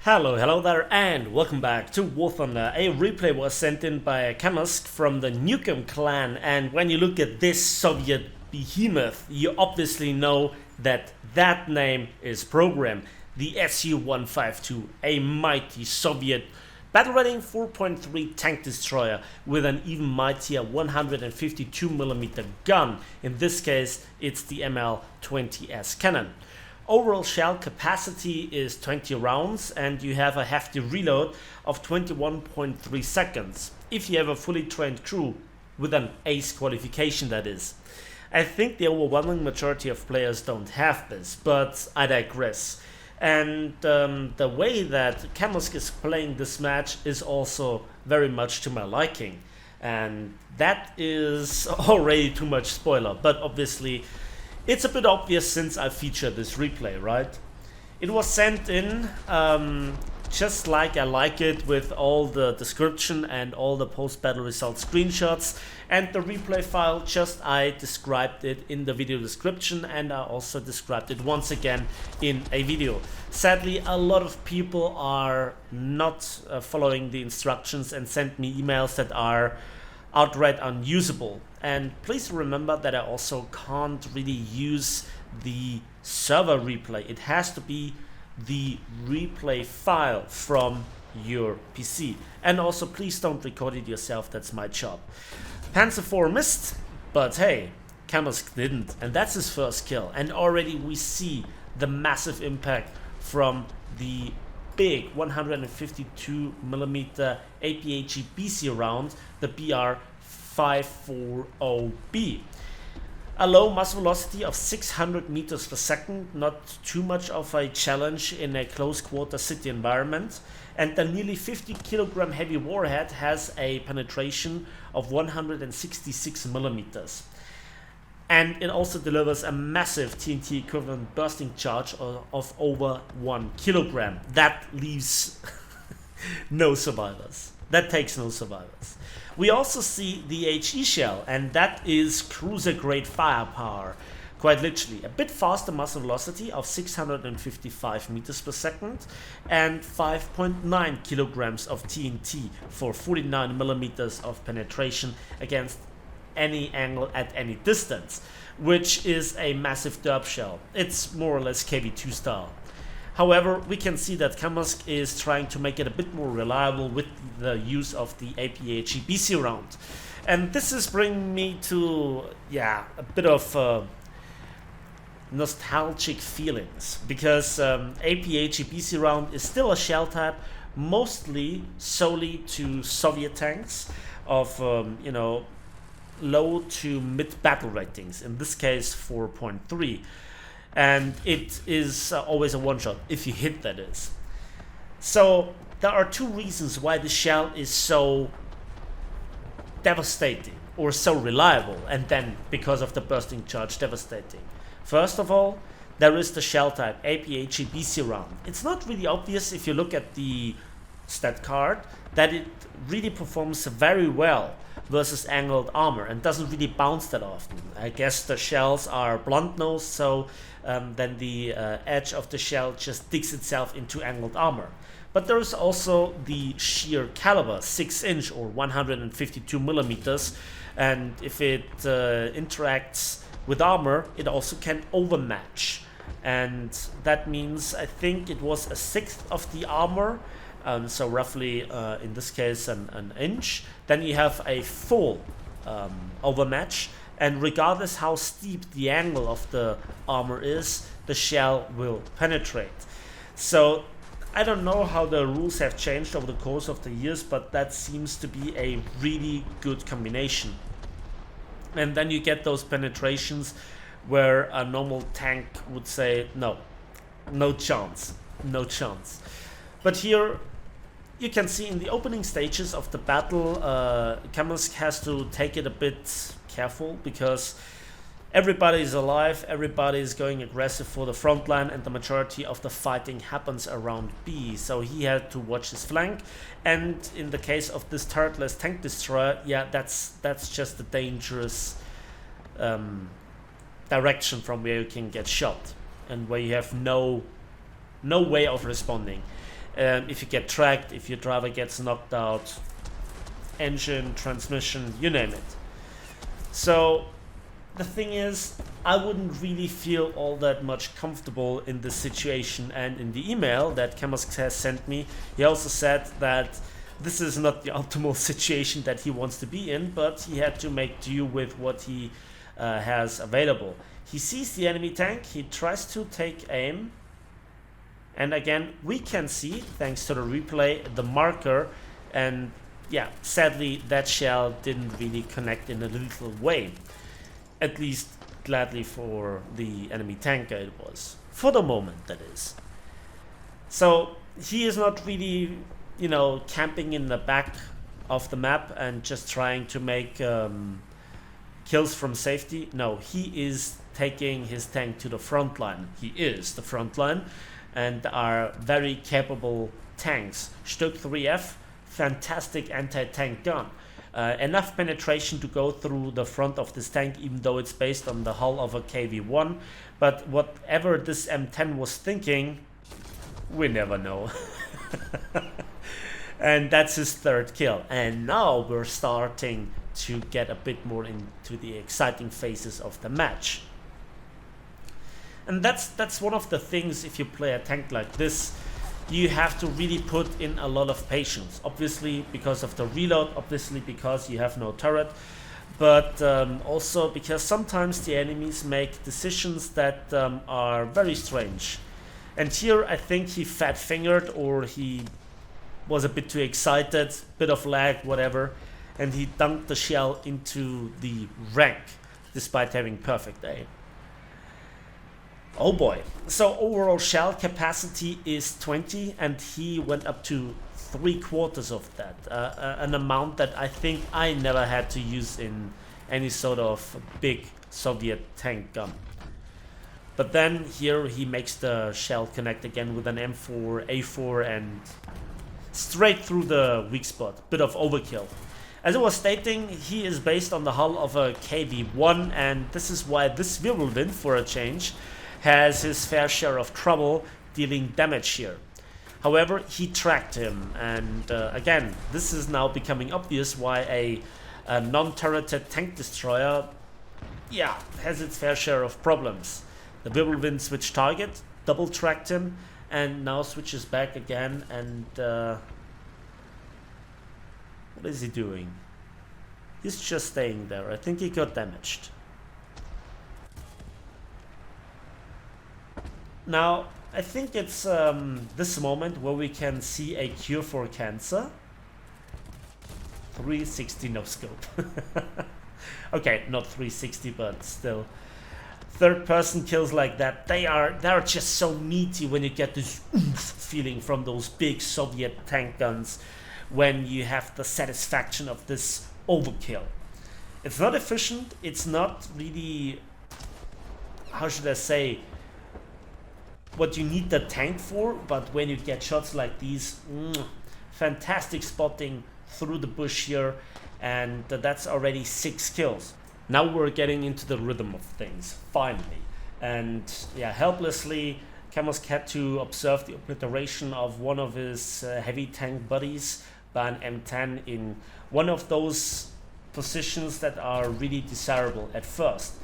Hello there, and welcome back to War Thunder. A replay was sent in by Kamusk from the Nukem clan, and when you look at this Soviet behemoth, you obviously know that that name is program. The SU-152, a mighty Soviet battle rating 4.3 tank destroyer with an even mightier 152mm gun. In this case, it's the ML-20S cannon. Overall shell capacity is 20 rounds and you have a hefty reload of 21.3 seconds, if you have a fully trained crew with an ace qualification, that is. I think the overwhelming majority of players don't have this, but I digress. And the way that Kamusk is playing this match is also very much to my liking. And that is already too much spoiler, but obviously it's a bit obvious since I featured this replay, right? It was sent in just like I like it, with all the description and all the post-battle results screenshots, and the replay file just I described it in the video description, and I also described it once again in a video. Sadly, a lot of people are not following the instructions and send me emails that are outright unusable. And please remember that I also can't really use the server replay. It has to be the replay file from your PC. And also please don't record it yourself, that's my job. Panzer IV missed, but hey, Kamusk didn't, and that's his first kill. And already we see the massive impact from the big 152mm APHE BC round, the BR-540B. A low muzzle velocity of 600 meters per second, not too much of a challenge in a close quarter city environment, and the nearly 50 kilogram heavy warhead has a penetration of 166 millimeters. And it also delivers a massive TNT equivalent bursting charge of over 1 kilogram. That leaves no survivors. That takes no survivors. We also see the HE shell, and that is cruiser grade firepower. Quite literally, a bit faster muzzle velocity of 655 meters per second and 5.9 kilograms of TNT for 49 millimeters of penetration against any angle at any distance, which is a massive derp shell. It's more or less KV2 style. However, we can see that Kamusk is trying to make it a bit more reliable with the use of the APHE BC round. And this is bringing me to, a bit of nostalgic feelings, because APHE BC round is still a shell type, mostly solely to Soviet tanks of, low to mid battle ratings, in this case 4.3. And it is always a one-shot, if you hit, that is. So there are two reasons why the shell is so devastating or so reliable, and then because of the bursting charge devastating. First of all, there is the shell type APHE BC round. It's not really obvious if you look at the stat card that it really performs very well versus angled armor and doesn't really bounce that often. I guess the shells are blunt nosed, so then the edge of the shell just digs itself into angled armor. But there is also the sheer caliber, 6-inch or 152 millimeters, and if it interacts with armor, it also can overmatch. And that means, I think it was a sixth of the armor, so roughly in this case an inch. Then you have a full overmatch, and regardless how steep the angle of the armor is, the shell will penetrate. So I don't know how the rules have changed over the course of the years, but that seems to be a really good combination. And then you get those penetrations where a normal tank would say no chance. But here you can see in the opening stages of the battle, Kamusk has to take it a bit careful, because everybody is alive, everybody is going aggressive for the front line, and the majority of the fighting happens around B, so he had to watch his flank. And in the case of this turretless tank destroyer, that's just a dangerous direction from where you can get shot and where you have no way of responding. if you get tracked, if your driver gets knocked out, engine, transmission, you name it. So the thing is, I wouldn't really feel all that much comfortable in this situation, and in the email that Kamusk has sent me, he also said that this is not the optimal situation that he wants to be in, but he had to make do with what he has available. He sees the enemy tank, he tries to take aim, and again we can see, thanks to the replay, the marker, and yeah, sadly that shell didn't really connect in a lethal way. At least gladly for the enemy tanker it was. For the moment, that is. So he is not really, you know, camping in the back of the map and just trying to make kills from safety. No, he is taking his tank to the front line. He is the front line, and are very capable tanks. Stück 3F, fantastic anti-tank gun. Enough penetration to go through the front of this tank, even though it's based on the hull of a KV-1. But whatever this M10 was thinking, we never know. And that's his third kill. And now we're starting to get a bit more into the exciting phases of the match. And that's one of the things, if you play a tank like this, you have to really put in a lot of patience. Obviously because of the reload, obviously because you have no turret, but also because sometimes the enemies make decisions that are very strange. And here I think he fat-fingered, or he was a bit too excited, bit of lag, whatever, and he dunked the shell into the rank despite having perfect aim. Oh boy. So overall shell capacity is 20, and he went up to 3/4 of that. An amount that I think I never had to use in any sort of big Soviet tank gun. But then here he makes the shell connect again with an M4, A4, and straight through the weak spot. Bit of overkill. As I was stating, he is based on the hull of a KV-1, and this is why this Wirbelwind, for a change, has his fair share of trouble dealing damage here. However, he tracked him, and again, this is now becoming obvious why a non-turreted tank destroyer, yeah, has its fair share of problems. The Wirbelwind switched target, double tracked him, and now switches back again, and what is he doing? He's just staying there. I think he got damaged. Now, I think it's this moment where we can see a cure for cancer. 360 no scope. Okay, not 360, but still. Third person kills like that, they're just so meaty when you get this oomph feeling from those big Soviet tank guns when you have the satisfaction of this overkill. It's not efficient, it's not really, how should I say, what you need the tank for, but when you get shots like these, fantastic spotting through the bush here, and that's already 6 kills. Now we're getting into the rhythm of things, finally. And yeah, helplessly, Kamusk had to observe the obliteration of one of his heavy tank buddies by an M10 in one of those positions that are really desirable at first.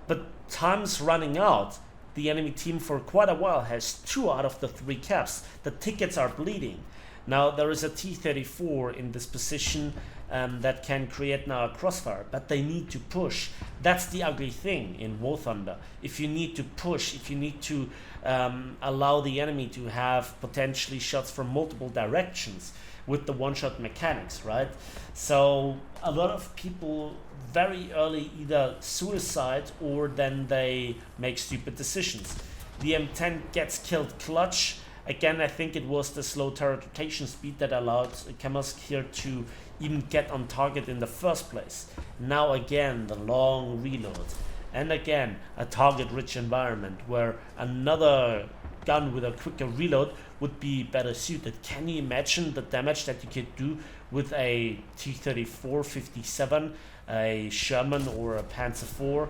But time's running out. The enemy team for quite a while has 2 out of the 3 caps. The tickets are bleeding. Now there is a T-34 in this position that can create now a crossfire, but they need to push. That's the ugly thing in War Thunder. If you need to push, if you need to allow the enemy to have potentially shots from multiple directions with the one-shot mechanics, right? So a lot of people very early either suicide or then they make stupid decisions. The M10 gets killed clutch. Again, I think it was the slow turret rotation speed that allowed Kamusk here to even get on target in the first place. Now again, the long reload. And again, a target-rich environment where another gun with a quicker reload would be better suited. Can you imagine the damage that you could do with a T-34 57, a Sherman or a Panzer IV?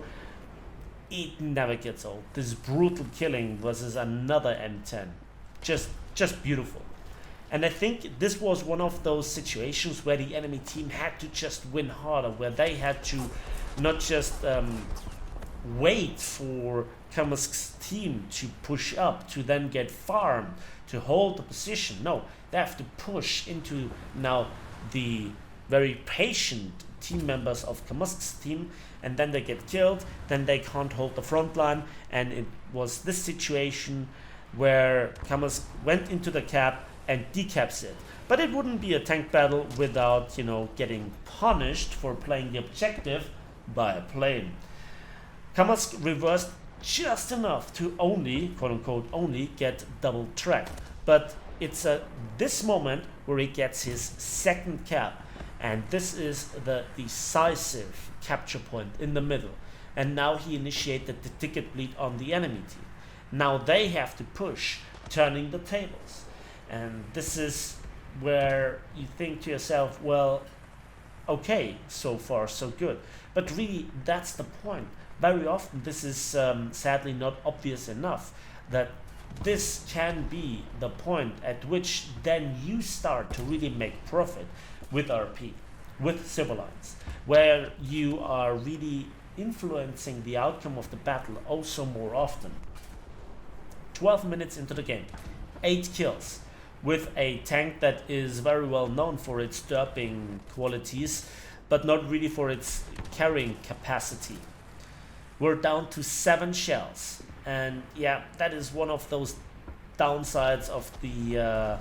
It never gets old. This brutal killing versus another M10. Just beautiful. And I think this was one of those situations where the enemy team had to just win harder, where they had to not just wait for Kamusk's team to push up, to then get farmed, to hold the position. No, they have to push into now the very patient team members of Kamusk's team, and then they get killed, then they can't hold the front line, and it was this situation where Kamusk went into the cap and decaps it. But it wouldn't be a tank battle without, getting punished for playing the objective by a plane. Kamusk reversed just enough to only, quote-unquote, only get double tracked. But it's at this moment where he gets his second cap, and this is the decisive capture point in the middle. And now he initiated the ticket bleed on the enemy team. Now they have to push, turning the tables. And this is where you think to yourself, well, okay, so far so good. But really, that's the point. Very often this is sadly not obvious enough, that this can be the point at which then you start to really make profit with RP, with civil lines, where you are really influencing the outcome of the battle also more often. 12 minutes into the game, 8 kills, with a tank that is very well known for its derping qualities, but not really for its carrying capacity. We're down to 7 shells, and yeah, that is one of those downsides of the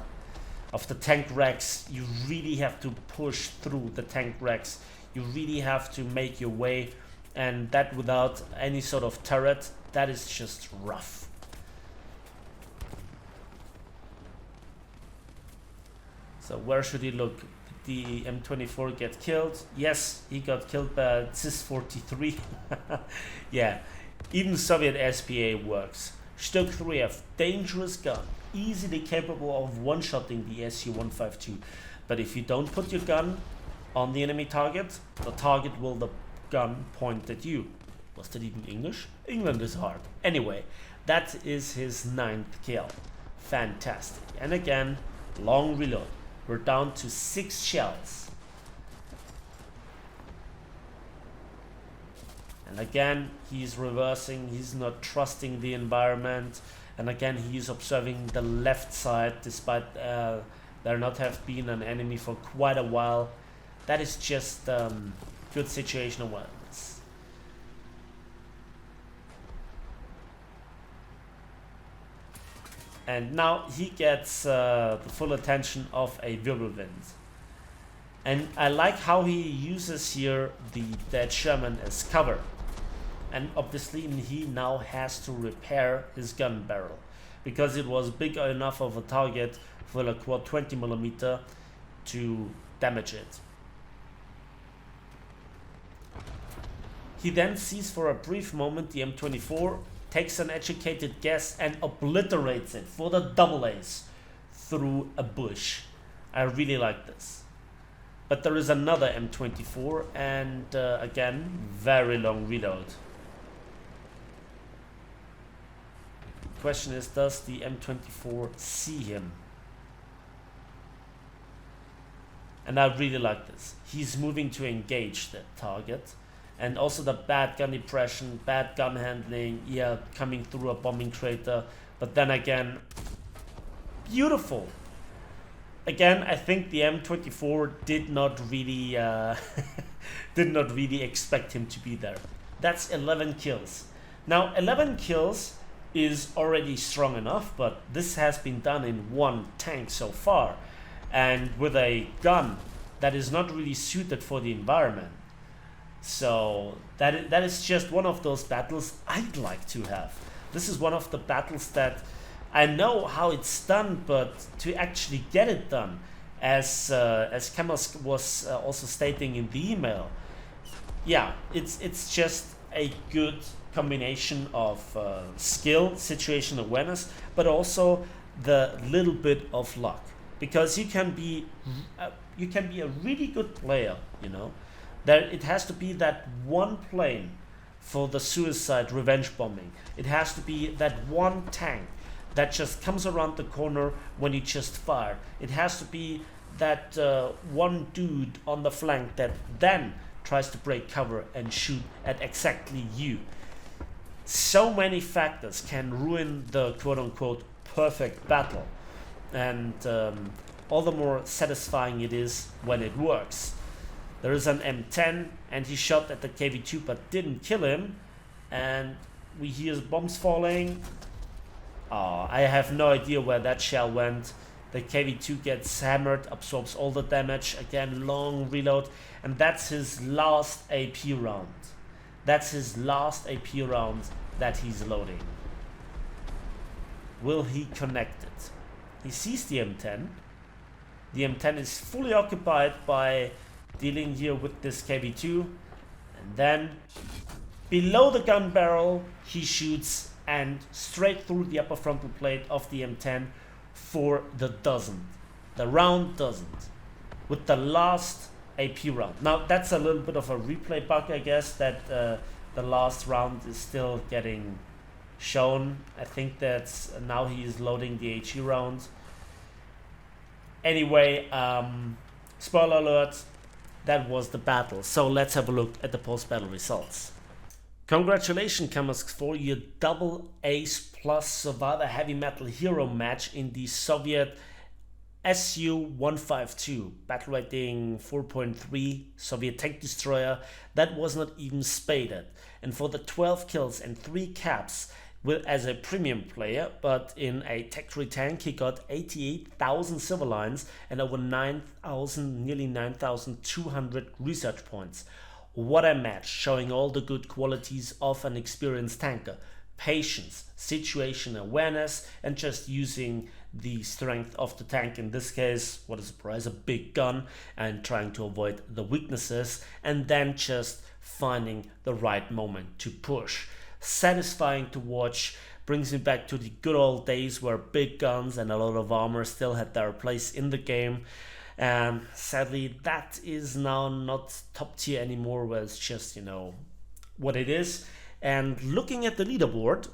tank racks. You really have to push through the tank racks. You really have to make your way, and that without any sort of turret, that is just rough. So where should he look? Did the M24 get killed? Yes, he got killed by SIS-43. Yeah, even Soviet SPA works. Stuk 3 have dangerous gun, easily capable of one-shotting the SU-152. But if you don't put your gun on the enemy target, the target will the gun point at you. Was that even English? England is hard. Anyway, that is his 9th kill. Fantastic. And again, long reload. We're down to 6 shells. And again, he's reversing, he's not trusting the environment. And again, he's observing the left side, despite there not have been an enemy for quite a while. That is just good situational awareness. And now he gets the full attention of a whirlwind. And I like how he uses here the dead Sherman as cover. And obviously he now has to repair his gun barrel, because it was big enough of a target for a quad 20mm to damage it. He then sees for a brief moment the M24, takes an educated guess and obliterates it for the double ace through a bush. I really like this. But there is another M24 and again, very long reload. Question is, does the M24 see him? And I really like this. He's moving to engage the target. And also the bad gun depression, bad gun handling, yeah, coming through a bombing crater. But then again, beautiful. Again, I think the M24 did not really expect him to be there. That's 11 kills. Now, 11 kills is already strong enough, but this has been done in one tank so far, and with a gun that is not really suited for the environment. So that is just one of those battles I'd like to have. This is one of the battles that I know how it's done, but to actually get it done, as Kamusk was also stating in the email, yeah, it's just a good combination of skill, situational awareness, but also the little bit of luck, because you can be a really good player, you know. There, it has to be that one plane for the suicide revenge bombing. It has to be that one tank that just comes around the corner when you just fire. It has to be that one dude on the flank that then tries to break cover and shoot at exactly you. So many factors can ruin the quote-unquote perfect battle, and all the more satisfying it is when it works. There is an M10 and he shot at the KV-2 but didn't kill him, and we hear bombs falling. I have no idea where that shell went. The KV-2 gets hammered, absorbs all the damage. Again, long reload, and that's his last AP round. That's his last AP round that he's loading. Will he connect it? He sees the M10. The M10 is fully occupied by dealing here with this KV-2, and then below the gun barrel he shoots and straight through the upper frontal plate of the M10 for the doesn't. The round doesn't. With the last AP round. Now that's a little bit of a replay bug, I guess, that the last round is still getting shown. I think that's now he is loading the HE round. Anyway, spoiler alert, that was the battle. So let's have a look at the post-battle results. Congratulations, Kamusk, for your double ace plus survivor heavy metal hero match in the Soviet SU-152, battle rating 4.3, Soviet tank destroyer that was not even spaded. And for the 12 kills and 3 caps as a premium player, but in a tech 3 tank he got 88,000 silver lines and over 9,000, nearly 9,200 research points. What a match, showing all the good qualities of an experienced tanker. Patience, situation awareness, and just using the strength of the tank, in this case, what a surprise, a big gun, and trying to avoid the weaknesses, and then just finding the right moment to push. Satisfying to watch, brings me back to the good old days where big guns and a lot of armor still had their place in the game. Sadly, that is now not top tier anymore, where it's just, you know, what it is. And looking at the leaderboard,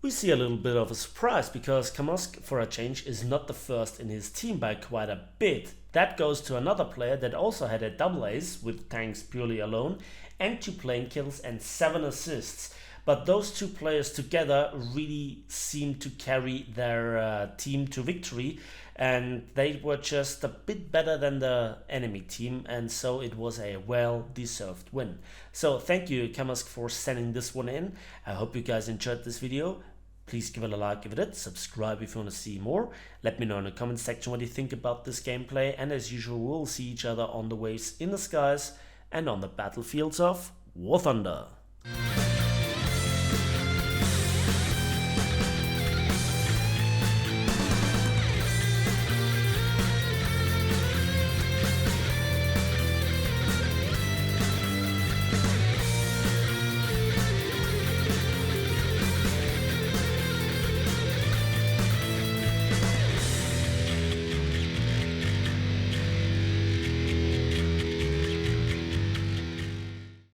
we see a little bit of a surprise, because Kamusk, for a change, is not the first in his team by quite a bit. That goes to another player that also had a double ace with tanks purely alone, and 2 plane kills and 7 assists. But those 2 players together really seemed to carry their team to victory, and they were just a bit better than the enemy team, and so it was a well-deserved win. So thank you, Kamusk, for sending this one in. I hope you guys enjoyed this video. Please give it a like, give it a subscribe if you want to see more. Let me know in the comment section what you think about this gameplay, and as usual, we'll see each other on the waves in the skies and on the battlefields of War Thunder.